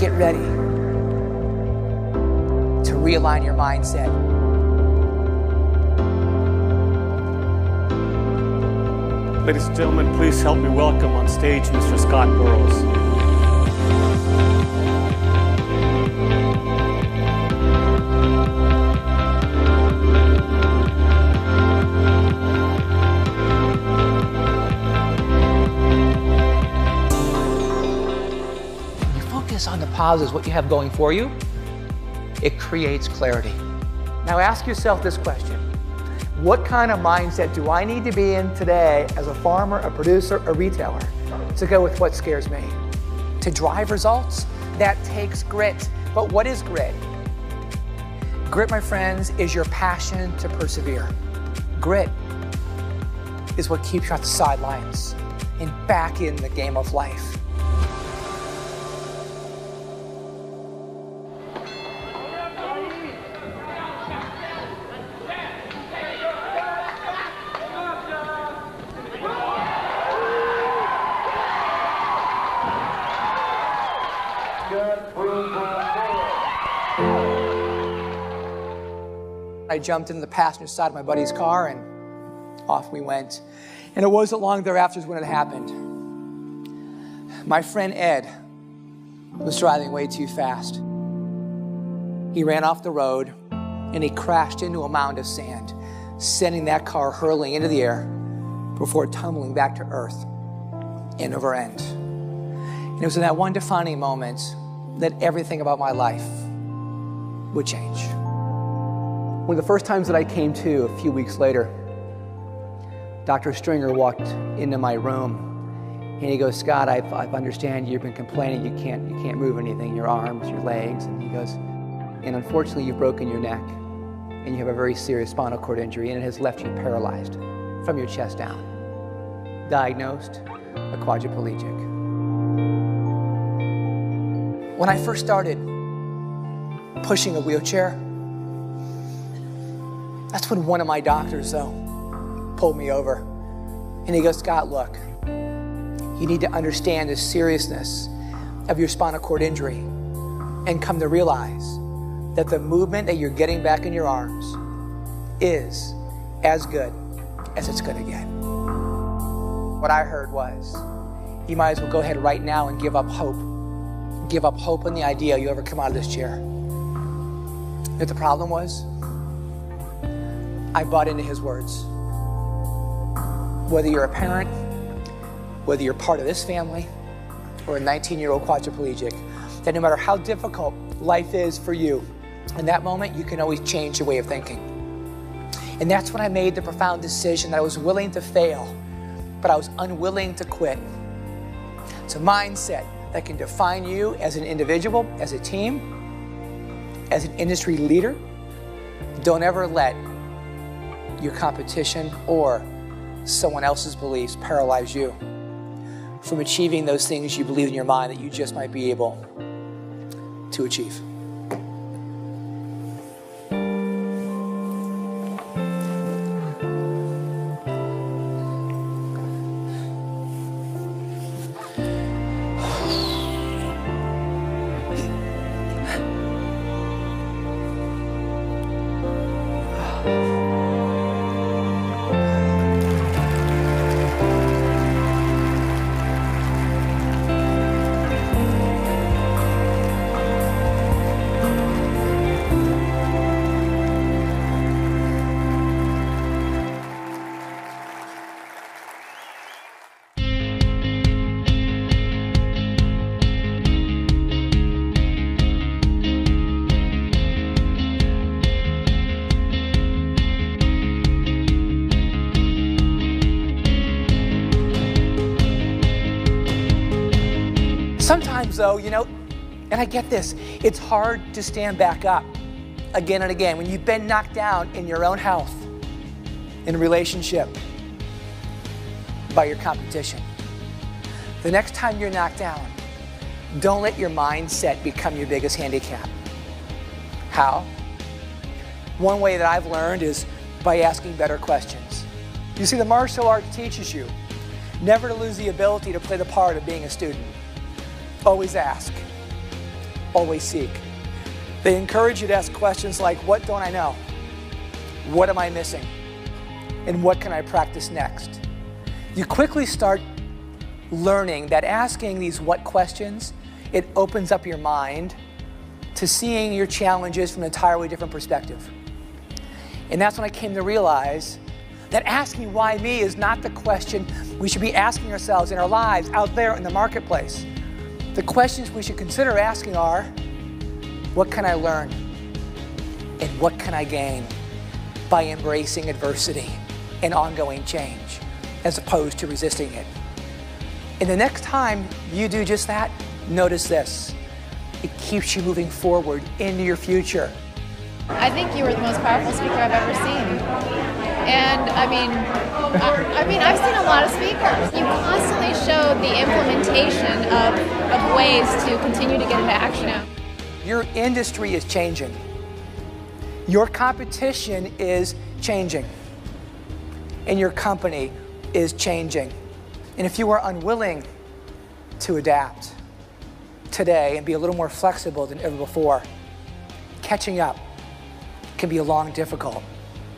get ready to realign your mindset. Ladies and gentlemen, please help me welcome on stage Mr. Scott Burrows. On the positives, what you have going for you, it creates clarity. Now ask yourself this question. What kind of mindset do I need to be in today as a farmer, a producer, a retailer to go with what scares me? To drive results, that takes grit. But what is grit? Grit, my friends, is your passion to persevere. Grit is what keeps you off the sidelines and back in the game of life. I jumped into the passenger side of my buddy's car and off we went. And it wasn't long thereafter when it happened. My friend Ed was driving way too fast. He ran off the road and he crashed into a mound of sand, sending that car hurling into the air before tumbling back to earth, end over end. And it was in that one defining moment that everything about my life would change. One of the first times that I came to, a few weeks later, Dr. Stringer walked into my room and he goes, Scott, I understand you've been complaining you can't move anything, your arms, your legs. And he goes, and unfortunately you've broken your neck and you have a very serious spinal cord injury and it has left you paralyzed from your chest down. Diagnosed a quadriplegic. When I first started pushing a wheelchair, that's when one of my doctors, though, pulled me over. And he goes, Scott, look, you need to understand the seriousness of your spinal cord injury and come to realize that the movement that you're getting back in your arms is as good as it's going to get. What I heard was, you might as well go ahead right now and give up hope. Give up hope in the idea you'll ever come out of this chair. You know what the problem was? I bought into his words. Whether you're a parent, whether you're part of this family, or a 19-year-old quadriplegic, that no matter how difficult life is for you, in that moment, you can always change your way of thinking. And that's when I made the profound decision that I was willing to fail, but I was unwilling to quit. It's a mindset that can define you as an individual, as a team, as an industry leader. Don't ever let your competition or someone else's beliefs paralyze you from achieving those things you believe in your mind that you just might be able to achieve. Sometimes though, and I get this, it's hard to stand back up again and again when you've been knocked down in your own health, in a relationship, by your competition. The next time you're knocked down, don't let your mindset become your biggest handicap. How? One way that I've learned is by asking better questions. You see, the martial art teaches you never to lose the ability to play the part of being a student. Always ask. always seek. They encourage you to ask questions like, what don't I know? What am I missing? And what can I practice next? You quickly start learning that asking these what questions, it opens up your mind to seeing your challenges from an entirely different perspective. And that's when I came to realize that asking why me is not the question we should be asking ourselves in our lives out there in the marketplace. The questions we should consider asking are, what can I learn? And what can I gain by embracing adversity and ongoing change, as opposed to resisting it? And the next time you do just that, notice this. It keeps you moving forward into your future. I think you were the most powerful speaker I've ever seen. And I've seen a lot of speakers. You constantly show the implementation of ways to continue to get into action. Your industry is changing. Your competition is changing. And your company is changing. And if you are unwilling to adapt today and be a little more flexible than ever before, catching up can be a long, difficult,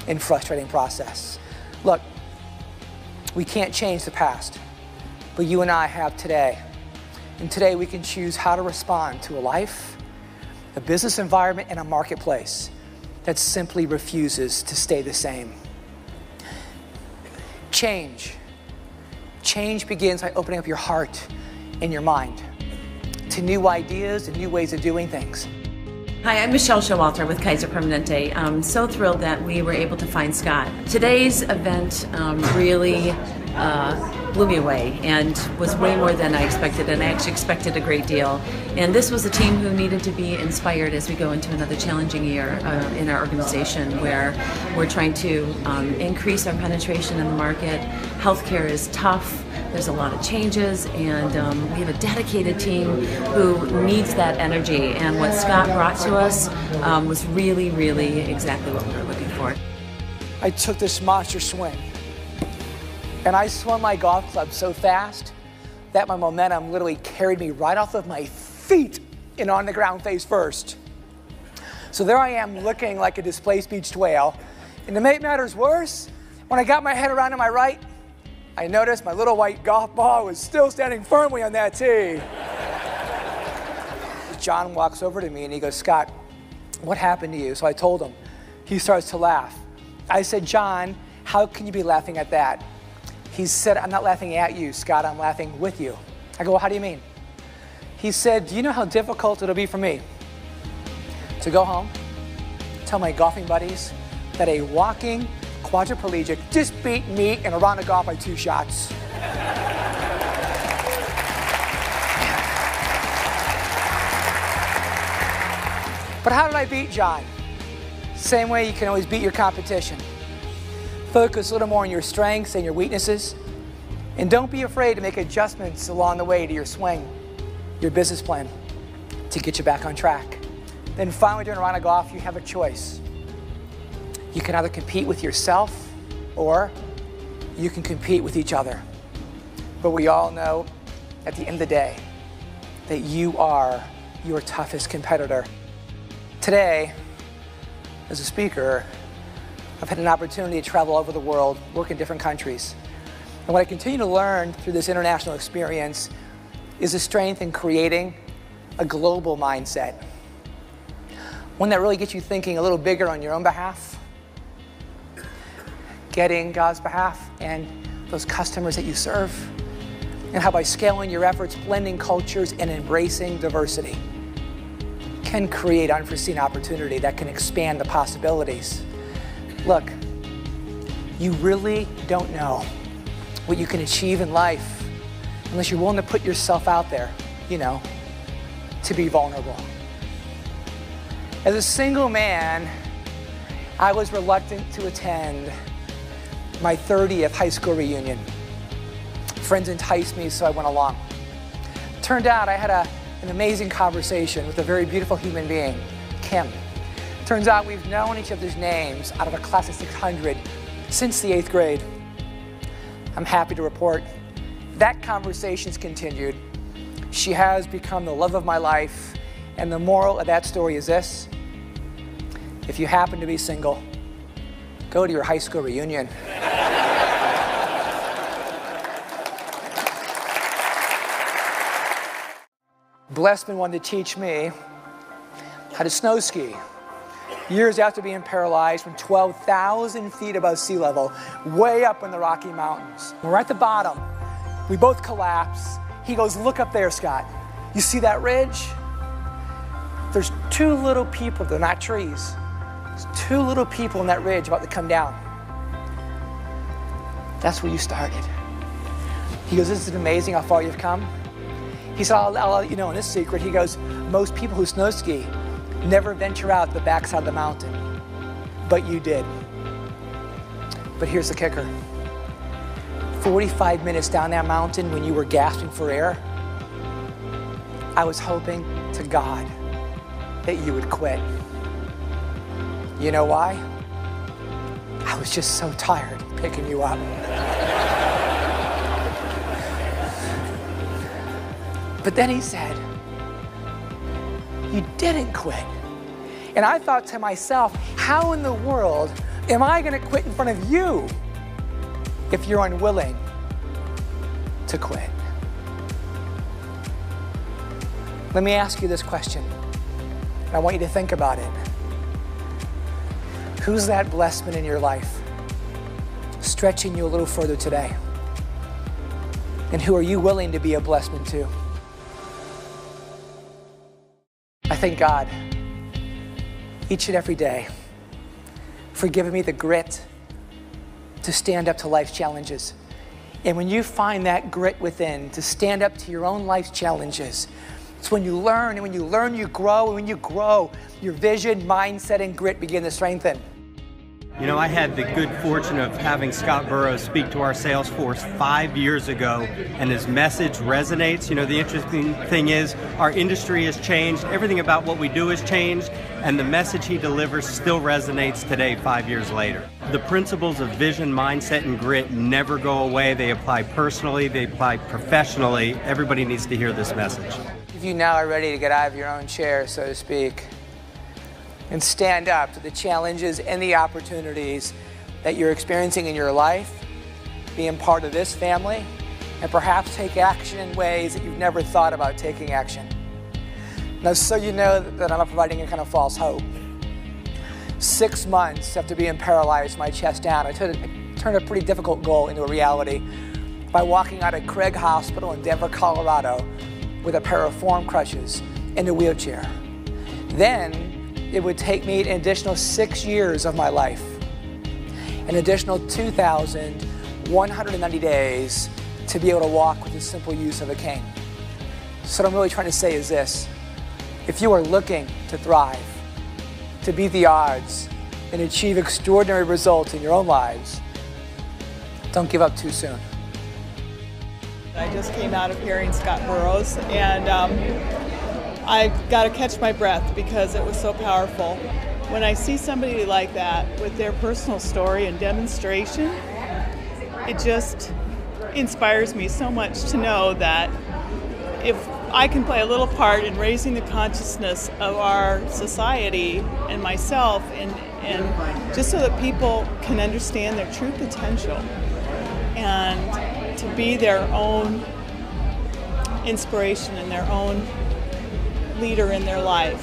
and frustrating process. Look, we can't change the past, but you and I have today. And today we can choose how to respond to a life, a business environment, and a marketplace that simply refuses to stay the same. Change. Change begins by opening up your heart and your mind to new ideas and new ways of doing things. Hi, I'm Michelle Showalter with Kaiser Permanente. I'm so thrilled that we were able to find Scott. Today's event really blew me away and was way more than I expected, and I actually expected a great deal. And this was a team who needed to be inspired as we go into another challenging year in our organization, where we're trying to increase our penetration in the market. Healthcare is tough. There's a lot of changes, and we have a dedicated team who needs that energy. And what Scott brought to us was really, really exactly what we were looking for. I took this monster swing, and I swung my golf club so fast that my momentum literally carried me right off of my feet and on the ground face first. So there I am looking like a displaced beached whale. And to make matters worse, when I got my head around to my right, I noticed my little white golf ball was still standing firmly on that tee. John walks over to me and he goes, Scott, what happened to you? So I told him. He starts to laugh. I said, John, how can you be laughing at that? He said, I'm not laughing at you, Scott, I'm laughing with you. I go, well, how do you mean? He said, do you know how difficult it'll be for me to go home, tell my golfing buddies that a walking quadriplegic just beat me in a round of golf by 2 shots? But how did I beat John? Same way you can always beat your competition. Focus a little more on your strengths and your weaknesses, and don't be afraid to make adjustments along the way to your swing, your business plan, to get you back on track. Then finally, during a round of golf, you have a choice. You can either compete with yourself or you can compete with each other. But we all know at the end of the day that you are your toughest competitor. Today, as a speaker, I've had an opportunity to travel all over the world, work in different countries. And what I continue to learn through this international experience is the strength in creating a global mindset. One that really gets you thinking a little bigger on your own behalf, getting God's behalf and those customers that you serve, and how by scaling your efforts, blending cultures, and embracing diversity can create unforeseen opportunity that can expand the possibilities. Look, you really don't know what you can achieve in life unless you're willing to put yourself out there, to be vulnerable. As a single man, I was reluctant to attend my 30th high school reunion. Friends enticed me, so I went along. Turned out I had an amazing conversation with a very beautiful human being, Kim. Turns out we've known each other's names out of a class of 600 since the 8th grade. I'm happy to report that conversation's continued. She has become the love of my life, And the moral of that story is this: if you happen to be single, go to your high school reunion. Blessman wanted to teach me how to snow ski. Years after being paralyzed from 12,000 feet above sea level, way up in the Rocky Mountains. We're at the bottom. We both collapse. He goes, "Look up there, Scott. You see that ridge? There's two little people. They're not trees. There's two little people on that ridge about to come down. That's where you started." He goes, "This is amazing how far you've come." He said, I'll let you know in this secret. He goes, "Most people who snow ski never venture out the backside of the mountain, but you did." But here's the kicker. 45 minutes down that mountain when you were gasping for air, I was hoping to God that you would quit. You know why? I was just so tired picking you up. But then he said, "You didn't quit." And I thought to myself, how in the world am I going to quit in front of you if you're unwilling to quit? Let me ask you this question. I want you to think about it. Who's that blessman in your life stretching you a little further today? And who are you willing to be a blessman to? I thank God each and every day for giving me the grit to stand up to life's challenges. And when you find that grit within to stand up to your own life's challenges, it's when you learn, and when you learn, you grow, and when you grow, your vision, mindset, and grit begin to strengthen. You know, I had the good fortune of having Scott Burrows speak to our sales force 5 years ago, and his message resonates. You know, the interesting thing is our industry has changed, everything about what we do has changed, and the message he delivers still resonates today, 5 years later. The principles of vision, mindset, and grit never go away. They apply personally, they apply professionally. Everybody needs to hear this message. If you now are ready to get out of your own chair, so to speak, and stand up to the challenges and the opportunities that you're experiencing in your life, being part of this family, and perhaps take action in ways that you've never thought about taking action. Now, so you know that I'm not providing any kind of false hope. 6 months after being paralyzed, my chest down, I turned a pretty difficult goal into a reality by walking out of Craig Hospital in Denver, Colorado with a pair of foam crutches in a wheelchair. Then, it would take me an additional 6 years of my life, an additional 2,190 days to be able to walk with the simple use of a cane. So what I'm really trying to say is this: if you are looking to thrive, to beat the odds, and achieve extraordinary results in your own lives, don't give up too soon. I just came out of hearing Scott Burrows, and I got to catch my breath because it was so powerful. When I see somebody like that with their personal story and demonstration, it just inspires me so much to know that if I can play a little part in raising the consciousness of our society and myself, and just so that people can understand their true potential and to be their own inspiration and their own leader in their life.